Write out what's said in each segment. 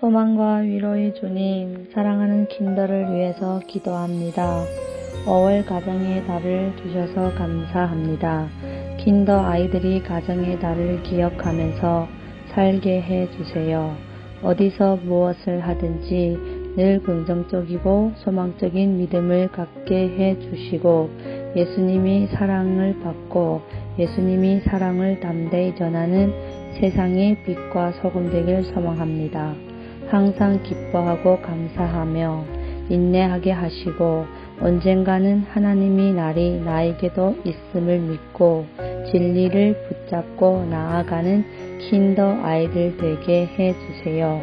소망과 위로의 주님, 사랑하는 킨더를 위해서 기도합니다. 5월 가정의 달을 주셔서 감사합니다. 킨더 아이들이 가정의 달을 기억하면서 살게 해주세요. 어디서 무엇을 하든지 늘 긍정적이고 소망적인 믿음을 갖게 해주시고 예수님이 사랑을 받고 예수님이 사랑을 담대히 전하는 세상의 빛과 소금 되길 소망합니다. 항상 기뻐하고 감사하며 인내하게 하시고 언젠가는 하나님의 날이 나에게도 있음을 믿고 진리를 붙잡고 나아가는 킨더 아이들 되게 해주세요.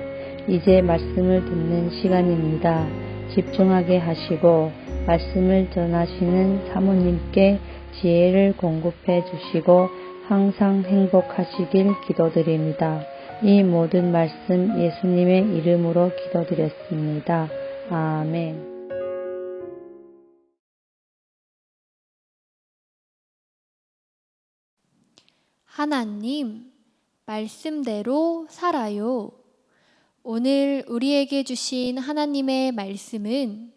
이제 말씀을 듣는 시간입니다. 집중하게 하시고 말씀을 전하시는 사모님께 지혜를 공급해 주시고 항상 행복하시길 기도드립니다. 이 모든 말씀 예수님의 이름으로 기도드렸습니다. 아멘. 하나님, 말씀대로 살아요. 오늘 우리에게 주신 하나님의 말씀은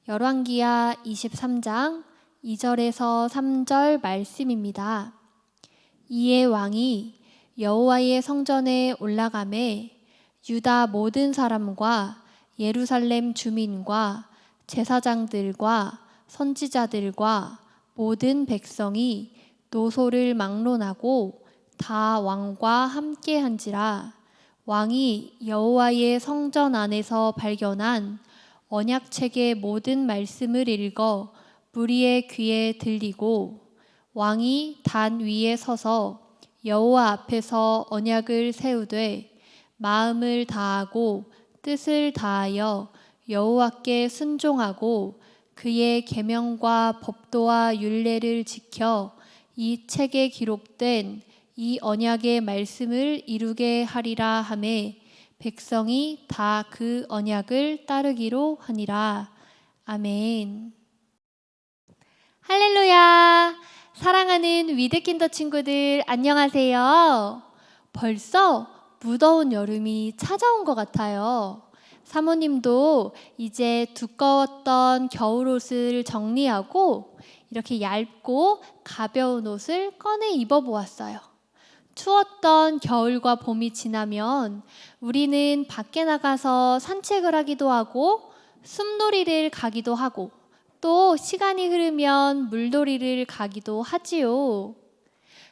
열왕기하 23장 2절에서 3절 말씀입니다. 이에 왕이 여호와의 성전에 올라가매 유다 모든 사람과 예루살렘 주민과 제사장들과 선지자들과 모든 백성이 노소를 막론하고 다 왕과 함께한지라. 왕이 여호와의 성전 안에서 발견한 언약책의 모든 말씀을 읽어 무리의 귀에 들리고 왕이 단 위에 서서 여호와 앞에서 언약을 세우되 마음을 다하고 뜻을 다하여 여호와께 순종하고 그의 계명과 법도와 율례를 지켜 이 책에 기록된 이 언약의 말씀을 이루게 하리라 하매 백성이 다 그 언약을 따르기로 하니라. 아멘. 할렐루야. 사랑하는 위드킨더 친구들 안녕하세요. 벌써 무더운 여름이 찾아온 것 같아요. 사모님도 이제 두꺼웠던 겨울옷을 정리하고 이렇게 얇고 가벼운 옷을 꺼내 입어보았어요. 추웠던 겨울과 봄이 지나면 우리는 밖에 나가서 산책을 하기도 하고 숲놀이를 가기도 하고 또 시간이 흐르면 물놀이를 가기도 하지요.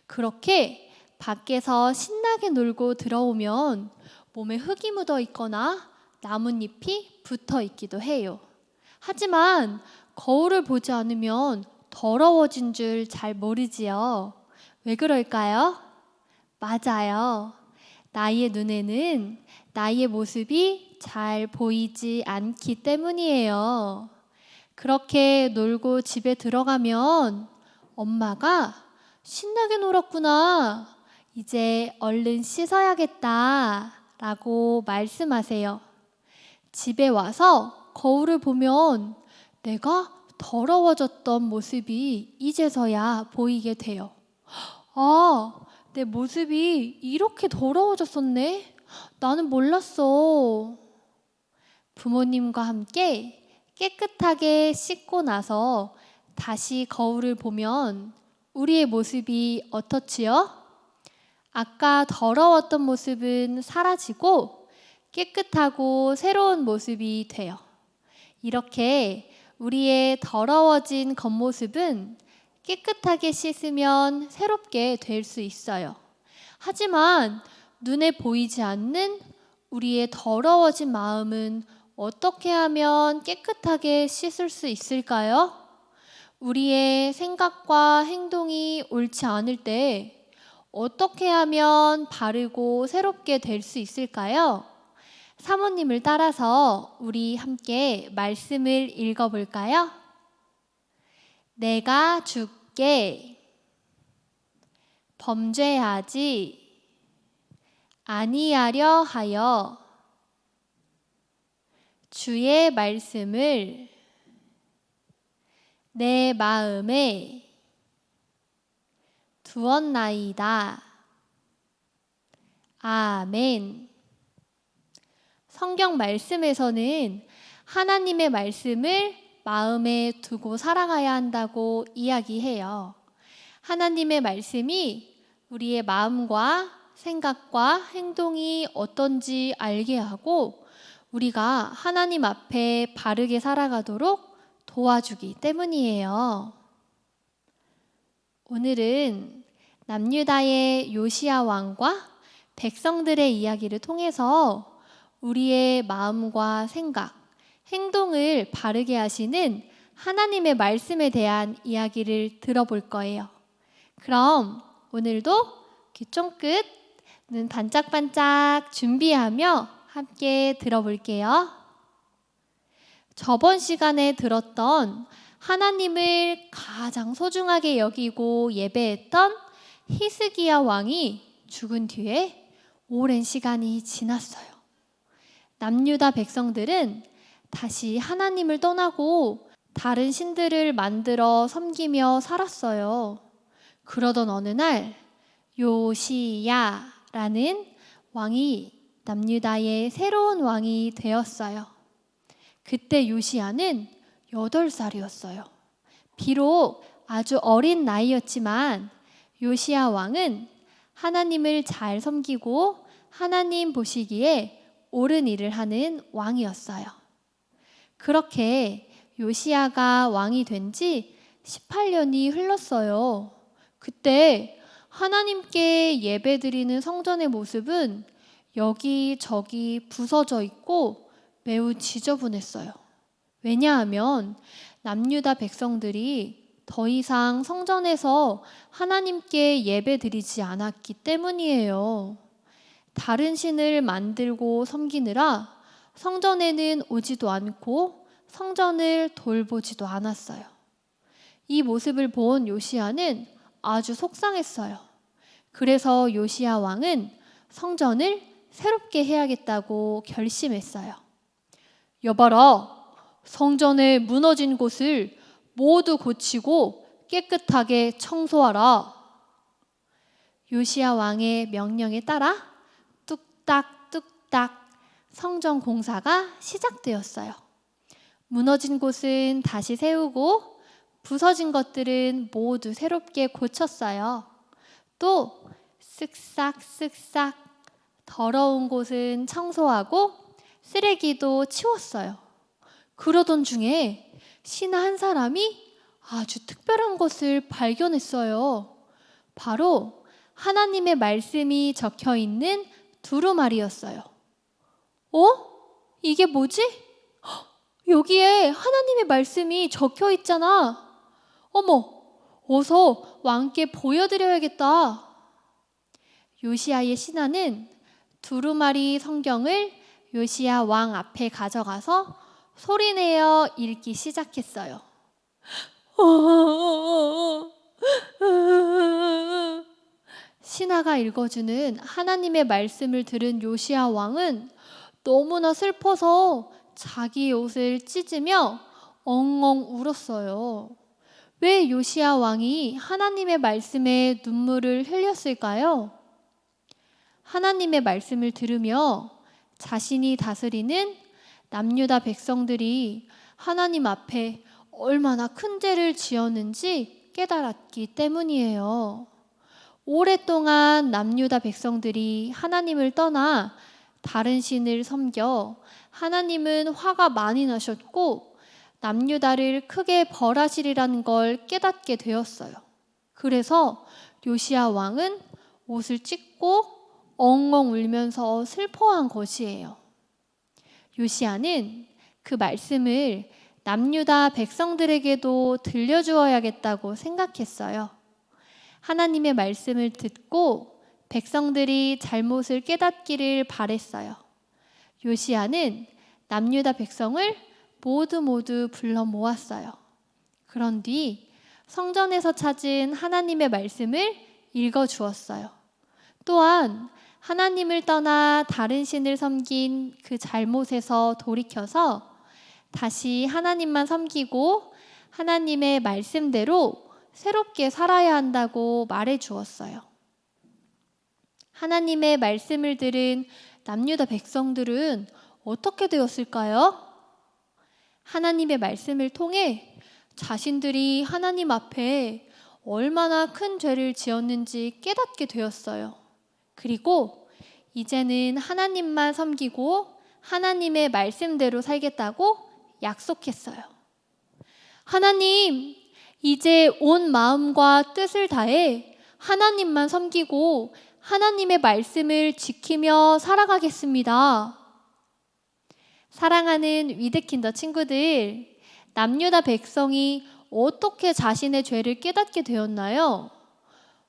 그렇게 밖에서 신나게 놀고 들어오면 몸에 흙이 묻어 있거나 나뭇잎이 붙어 있기도 해요. 하지만 거울을 보지 않으면 더러워진 줄 잘 모르지요. 왜 그럴까요? 맞아요. 나의 눈에는 나의 모습이 잘 보이지 않기 때문이에요. 그렇게 놀고 집에 들어가면 엄마가 신나게 놀았구나. 이제 얼른 씻어야겠다. 라고 말씀하세요. 집에 와서 거울을 보면 내가 더러워졌던 모습이 이제서야 보이게 돼요. 아, 내 모습이 이렇게 더러워졌었네? 나는 몰랐어. 부모님과 함께 깨끗하게 씻고 나서 다시 거울을 보면 우리의 모습이 어떻지요? 아까 더러웠던 모습은 사라지고 깨끗하고 새로운 모습이 돼요. 이렇게 우리의 더러워진 겉모습은 깨끗하게 씻으면 새롭게 될 수 있어요. 하지만 눈에 보이지 않는 우리의 더러워진 마음은 어떻게 하면 깨끗하게 씻을 수 있을까요? 우리의 생각과 행동이 옳지 않을 때 어떻게 하면 바르고 새롭게 될 수 있을까요? 사모님을 따라서 우리 함께 말씀을 읽어볼까요? 내가 주께 범죄하지 아니하려 하여 주의 말씀을 내 마음에 두었나이다. 아멘. 성경 말씀에서는 하나님의 말씀을 마음에 두고 살아가야 한다고 이야기해요. 하나님의 말씀이 우리의 마음과 생각과 행동이 어떤지 알게 하고 우리가 하나님 앞에 바르게 살아가도록 도와주기 때문이에요. 오늘은 남유다의 요시야 왕과 백성들의 이야기를 통해서 우리의 마음과 생각, 행동을 바르게 하시는 하나님의 말씀에 대한 이야기를 들어볼 거예요. 그럼 오늘도 귀 쫑긋, 눈 반짝반짝 준비하며 함께 들어볼게요. 저번 시간에 들었던 하나님을 가장 소중하게 여기고 예배했던 히스기야 왕이 죽은 뒤에 오랜 시간이 지났어요. 남유다 백성들은 다시 하나님을 떠나고 다른 신들을 만들어 섬기며 살았어요. 그러던 어느 날 요시야라는 왕이 남유다의 새로운 왕이 되었어요. 그때 요시야는 8살이었어요. 비록 아주 어린 나이였지만 요시야 왕은 하나님을 잘 섬기고 하나님 보시기에 옳은 일을 하는 왕이었어요. 그렇게 요시야가 왕이 된 지 18년이 흘렀어요. 그때 하나님께 예배드리는 성전의 모습은 여기저기 부서져 있고 매우 지저분했어요. 왜냐하면 남유다 백성들이 더 이상 성전에서 하나님께 예배드리지 않았기 때문이에요. 다른 신을 만들고 섬기느라 성전에는 오지도 않고 성전을 돌보지도 않았어요. 이 모습을 본 요시야는 아주 속상했어요. 그래서 요시야 왕은 성전을 새롭게 해야겠다고 결심했어요. 여봐라, 성전의 무너진 곳을 모두 고치고 깨끗하게 청소하라. 요시야 왕의 명령에 따라 뚝딱뚝딱 성전 공사가 시작되었어요. 무너진 곳은 다시 세우고 부서진 것들은 모두 새롭게 고쳤어요. 또 쓱싹쓱싹 더러운 곳은 청소하고 쓰레기도 치웠어요. 그러던 중에 신하 한 사람이 아주 특별한 것을 발견했어요. 바로 하나님의 말씀이 적혀 있는 두루마리였어요. 이게 뭐지? 여기에 하나님의 말씀이 적혀 있잖아. 어머, 어서 왕께 보여드려야겠다. 요시야의 신하는 두루마리 성경을 요시야 왕 앞에 가져가서 소리내어 읽기 시작했어요. 신하가 읽어주는 하나님의 말씀을 들은 요시야 왕은 너무나 슬퍼서 자기의 옷을 찢으며 엉엉 울었어요. 왜 요시야 왕이 하나님의 말씀에 눈물을 흘렸을까요? 하나님의 말씀을 들으며 자신이 다스리는 남유다 백성들이 하나님 앞에 얼마나 큰 죄를 지었는지 깨달았기 때문이에요. 오랫동안 남유다 백성들이 하나님을 떠나 다른 신을 섬겨 하나님은 화가 많이 나셨고 남유다를 크게 벌하시리라는 걸 깨닫게 되었어요. 그래서 요시야 왕은 옷을 찢고 엉엉 울면서 슬퍼한 것이에요. 요시야는 그 말씀을 남유다 백성들에게도 들려주어야겠다고 생각했어요. 하나님의 말씀을 듣고 백성들이 잘못을 깨닫기를 바랬어요. 요시야는 남유다 백성을 모두 불러 모았어요. 그런 뒤 성전에서 찾은 하나님의 말씀을 읽어주었어요. 또한 하나님을 떠나 다른 신을 섬긴 그 잘못에서 돌이켜서 다시 하나님만 섬기고 하나님의 말씀대로 새롭게 살아야 한다고 말해 주었어요. 하나님의 말씀을 들은 남유다 백성들은 어떻게 되었을까요? 하나님의 말씀을 통해 자신들이 하나님 앞에 얼마나 큰 죄를 지었는지 깨닫게 되었어요. 그리고 이제는 하나님만 섬기고 하나님의 말씀대로 살겠다고 약속했어요. 하나님, 이제 온 마음과 뜻을 다해 하나님만 섬기고 하나님의 말씀을 지키며 살아가겠습니다. 사랑하는 위드킨더 친구들, 남유다 백성이 어떻게 자신의 죄를 깨닫게 되었나요?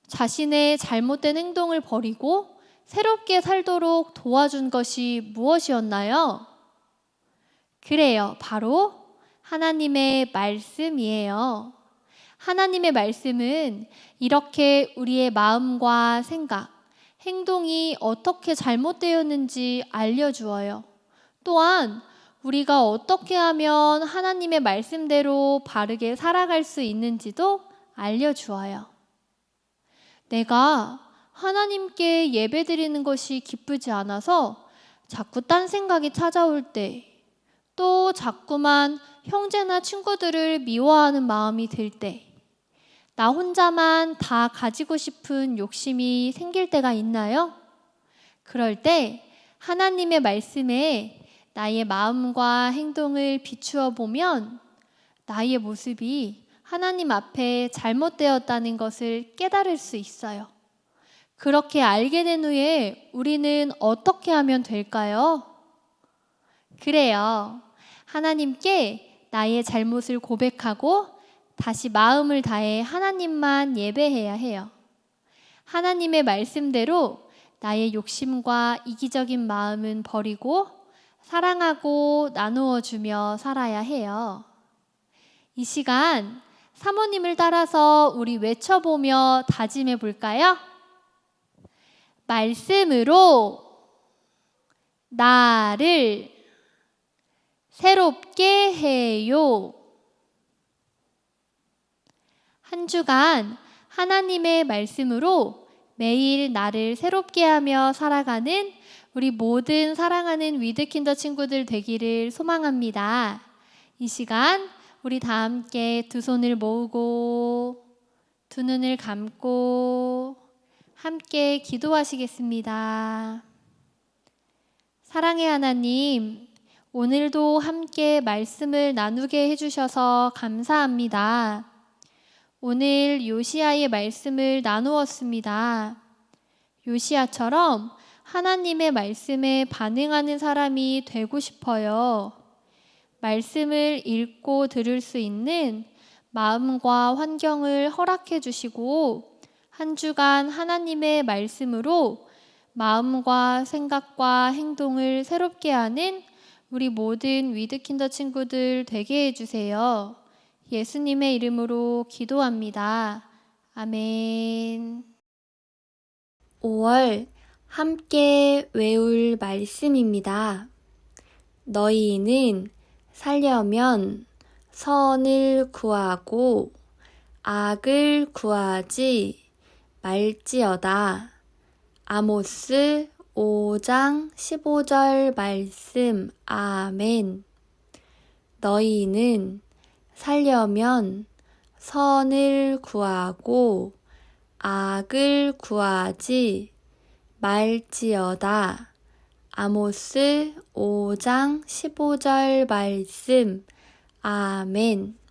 자신의 잘못된 행동을 버리고 새롭게 살도록 도와준 것이 무엇이었나요? 그래요, 바로 하나님의 말씀이에요. 하나님의 말씀은 이렇게 우리의 마음과 생각, 행동이 어떻게 잘못되었는지 알려주어요. 또한 우리가 어떻게 하면 하나님의 말씀대로 바르게 살아갈 수 있는지도 알려주어요. 내가 하나님께 예배드리는 것이 기쁘지 않아서 자꾸 딴 생각이 찾아올 때, 또 자꾸만 형제나 친구들을 미워하는 마음이 들 때, 나 혼자만 다 가지고 싶은 욕심이 생길 때가 있나요? 그럴 때 하나님의 말씀에 나의 마음과 행동을 비추어 보면 나의 모습이 하나님 앞에 잘못되었다는 것을 깨달을 수 있어요. 그렇게 알게 된 후에 우리는 어떻게 하면 될까요? 그래요. 하나님께 나의 잘못을 고백하고 다시 마음을 다해 하나님만 예배해야 해요. 하나님의 말씀대로 나의 욕심과 이기적인 마음은 버리고 사랑하고 나누어 주며 살아야 해요. 이 시간 사모님을 따라서 우리 외쳐보며 다짐해 볼까요? 말씀으로 나를 새롭게 해요. 한 주간 하나님의 말씀으로 매일 나를 새롭게 하며 살아가는 우리 모든 사랑하는 위드킨더 친구들 되기를 소망합니다. 이 시간 우리 다 함께 두 손을 모으고 두 눈을 감고 함께 기도하시겠습니다. 사랑의 하나님, 오늘도 함께 말씀을 나누게 해주셔서 감사합니다. 오늘 요시야의 말씀을 나누었습니다. 요시야처럼 하나님의 말씀에 반응하는 사람이 되고 싶어요. 말씀을 읽고 들을 수 있는 마음과 환경을 허락해 주시고 한 주간 하나님의 말씀으로 마음과 생각과 행동을 새롭게 하는 우리 모든 위드킨더 친구들 되게 해주세요. 예수님의 이름으로 기도합니다. 아멘. 5월 함께 외울 말씀입니다. 너희는 살려면 선을 구하고 악을 구하지 말지어다. 아모스 5장 15절 말씀. 아멘. 너희는 살려면 선을 구하고 악을 구하지 말지어다. 아모스 5장 15절 말씀. 아멘.